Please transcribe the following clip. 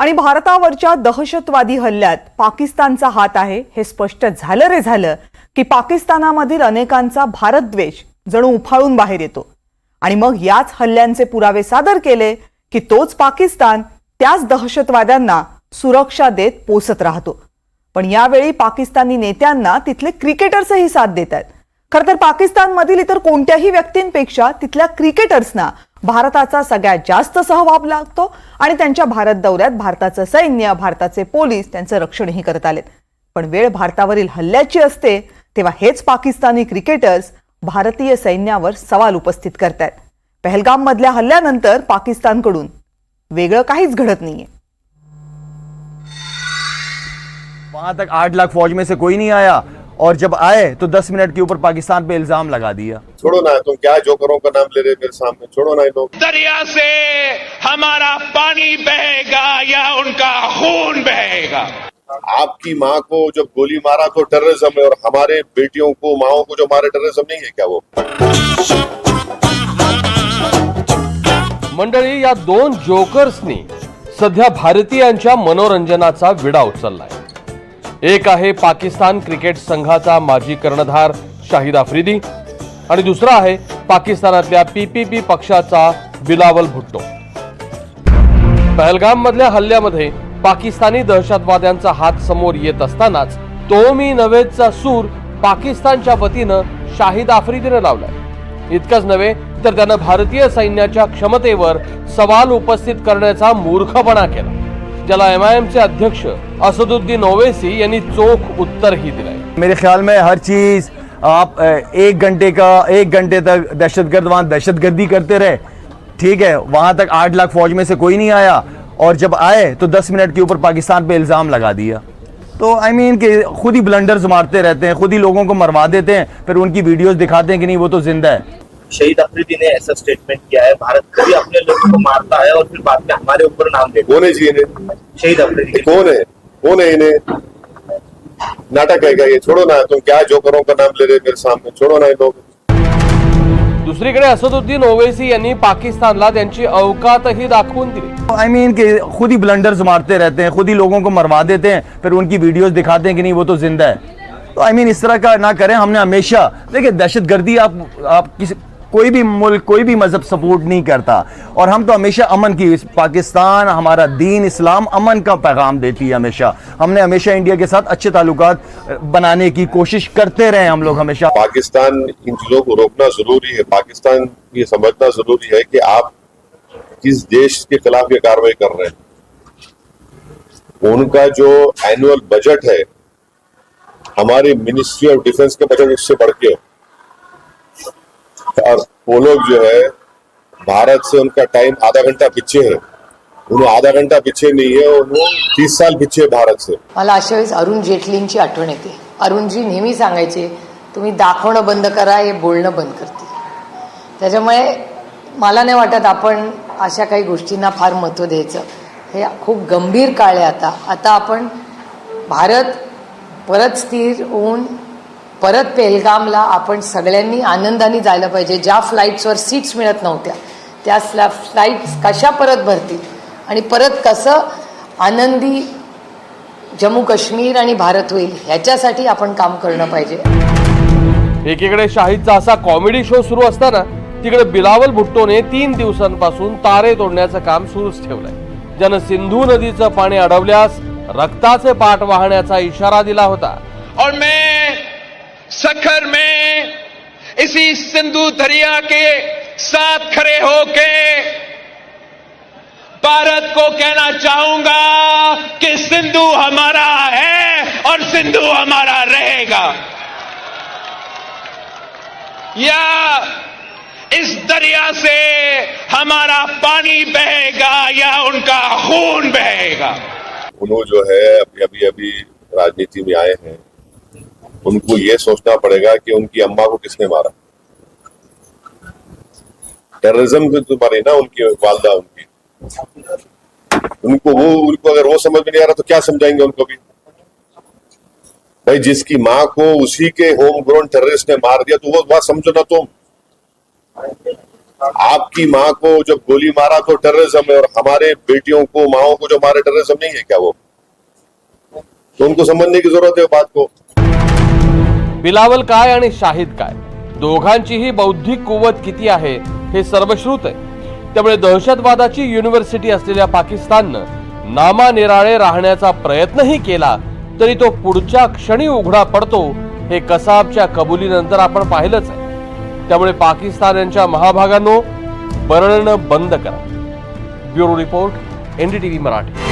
आणि भारतावरच्या दहशतवादी हल्ल्यात पाकिस्तानचा हात आहे हे स्पष्ट झालं रे झालं की पाकिस्तानामधील अनेकांचा भारतद्वेष जणू उफाळून बाहेर येतो आणि मग याच हल्ल्यांचे पुरावे सादर केले की तोच पाकिस्तान त्याच दहशतवाद्यांना सुरक्षा देत पोसत राहतो। पण यावेळी पाकिस्तानी नेत्यांना तिथले क्रिकेटर्सही साथ देत आहेत। खरं तर पाकिस्तानमधील इतर कोणत्याही व्यक्तींपेक्षा तिथल्या क्रिकेटर्सना भारताचा सगळ्यात जास्त सहभाग लागतो आणि त्यांच्या भारत दौऱ्यात भारताचं सैन्य, भारताचे पोलीस त्यांचं रक्षणही करत आलेत। पण वेळ भारतावरील हल्ल्याची असते तेव्हा हेच पाकिस्तानी क्रिकेटर्स भारतीय सैन्यावर सवाल उपस्थित करतात। पहलगाम मधल्या हल्ल्यानंतर पाकिस्तानकडून वेगळं काहीच घडत नाहीये। वहां तक 8 लाख फौज में से कोई नहीं आया और जब आए तो 10 मिनट के ऊपर पाकिस्तान पे इल्जाम लगा दिया। छोड़ो ना, तुम क्या जोकरों का नाम ले रहे मेरे सामने, छोड़ो ना। लोग दरिया से हमारा पानी बहेगा या उनका खून बहेगा। आपकी माँ को जब गोली मारा तो टेररिज्म है और हमारे बेटियों को, माओं को जो मारे टेररिज्म नहीं है क्या वो? मंडळी, या दोन जोकर्सनी सध्या भारतीयांच्या मनोरंजनाचा विडा उचललाय। एक आहे पाकिस्तान क्रिकेट संघाचा माजी कर्णधार शाहिद आफ्रिदी आणि दुसरा आहे पाकिस्तानातल्या पीपीपी पक्षाचा बिलावल भुट्टो। पहलगाम मधल्या हल्ल्यामध्ये पाकिस्तानी दहशतवाद्यांचा हात समोर येत असतानाच तो मी नव्हेचा सूर पाकिस्तानच्या वतीनं शाहिद आफ्रिदीने लावलाय। इतकंच नव्हे तर त्यानं भारतीय सैन्याच्या क्षमतेवर सवाल उपस्थित करण्याचा मूर्खपणा केला, ज्याला MIM चे अध्यक्ष असदुद्दीन ओवैसी यांनी चोख उत्तरही दिलंय। मेरे ख्याल में हर चीज आप 1 घंटे तक दहशतगर्द वहां दहशतगर्दी करते रहे, ठीक है। वहां तक 8 लाख फौज में से कोई नहीं आया और जब आए तो 10 मिनट के ऊपर पाकिस्तान पे इल्जाम लगा दिया। तो आई मीन कि खुद ही ब्लंडर्स मारते रहते हैं, खुद ही लोगों को मरवा देते हैं, फिर उनकी वीडियोस दिखाते हैं कि नहीं वो तो जिंदा है। शहीद अफरीदी ने ऐसा स्टेटमेंट किया है, भारत कभी अपने लोगों को मारता है और फिर बाद में हमारे ऊपर नाम देता है। कौन है जी इन्हें? शहीद अफरीदी कौन है इन्हें? नाटक है क्या ये? छोड़ो ना, तुम क्या जोकरों का नाम ले रहे मेरे सामने, छोड़ो ना। लोग दुसरीकडे असदुद्दीन ओवैसी यांनी पाकिस्तानला त्यांची अवकातही दाखवून दिली। आई मीन कि खुद ही ब्लंडर्स मारते रहते हैं, खुद ही लोगों को मरवा देते हैं, फिर उनकी वीडियोस दिखाते हैं कि नहीं वो तो जिंदा है। तो आई मीन इस तरह का ना करें। हमने हमेशा देखिए दहशतगर्दी आप किसी कोई भी मुल्क, कोई भी मजहब सपोर्ट नहीं करता और हम तो हमेशा अमन की, पाकिस्तान हमारा दीन इस्लाम अमन का पैगाम देती है। हमेशा हमने हमेशा इंडिया के साथ अच्छे ताल्लुकात बनाने की कोशिश करते रहे हम लोग हमेशा। पाकिस्तान इन चीजों को रोकना जरूरी है। पाकिस्तान ये समझना जरूरी है कि आप किस देश के खिलाफ ये कार्रवाई कर रहे हैं। उनका जो एनुअल बजट है हमारी ministry of defence K budget उससे बढ़ के, और वो लोग जो है भारत से उनका टाइम आधा घंटा पीछे है। उन्हें आधा घंटा पीछे नहीं है, उन्हें 30 साल पीछे भारत से। मला अशा वेळेस अरुण जेटलींची आठवण येते। अरुणजी नेहमी सांगायचे, तुम्ही दाखवणं बंद करा, हे बोलणं बंद करते। त्याच्यामुळे मला नाही वाटत आपण अशा काही गोष्टींना फार महत्त्व द्यायचं। हे खूप गंभीर काळ आहे आता आपण भारत परत स्थिर होऊन परत पहलगामला आपण सगळ्यांनी आनंदाने जायला पाहिजे। ज्या फ्लाईट्सवर सीट्स मिळत नव्हत्या त्या फ्लाईट्स कशा परत भरतील आणि परत कसं आनंदी जम्मू काश्मीर आणि भारत होईल ह्याच्यासाठी आपण काम करणं पाहिजे। एकीकडे शाहिदचा असा कॉमेडी शो सुरू असताना तिकडे बिलावल भुट्टोने 3 दिवसांपासून तारे तोडण्याचं काम सुरूच ठेवलंय, ज्यानं सिंधू नदीचं पाणी अडवल्यास रक्ताचे पाठ वाहण्याचा इशारा दिला होता। और मैं सखर में इसी सिंधु दरिया के साथ खड़े होके भारत को कहना चाहूंगा कि सिंधु हमारा है और सिंधु हमारा रहेगा। या इस दरिया से हमारा पानी बहेगा या उनका खून बहेगा। उन्होंने जो है अभी राजनीति में आए हैं, उनको ये सोचना पड़ेगा कि उनकी अम्मा को किसने मारा। टेररिज्म तो मारी ना उनकी वालदा, उनको अगर वो समझ में नहीं आ रहा तो क्या समझाएंगे उनको भी। भाई जिसकी माँ को उसी के होम ग्रोन टेररिस्ट ने मार दिया तो वो बात समझो ना तुम। आपकी माँ को जब गोली मारा तो टेररिज्म है, और हमारे बेटियों को, माओ को जो मारे, टेररिज्म नहीं है क्या वो? तो उनको समझने की जरूरत है बात को। बिलावल काय आणि शाहिद काय दोघांचीही बौद्धिक कुवत किती आहे हे सर्वश्रुत आहे. त्यामुळे दहशतवादाची युनिव्हर्सिटी असलेल्या पाकिस्ताननं नामानिराळे राहण्याचा प्रयत्नही केला तरी तो पुढच्या क्षणी उघडा पडतो हे कसाबच्या कबुलीनंतर आपण पाहिलंच आहे. त्यामुळे पाकिस्तान्यांच्या महाभागांनो बरळणं बंद करा. Bureau report, NDTV Marathi.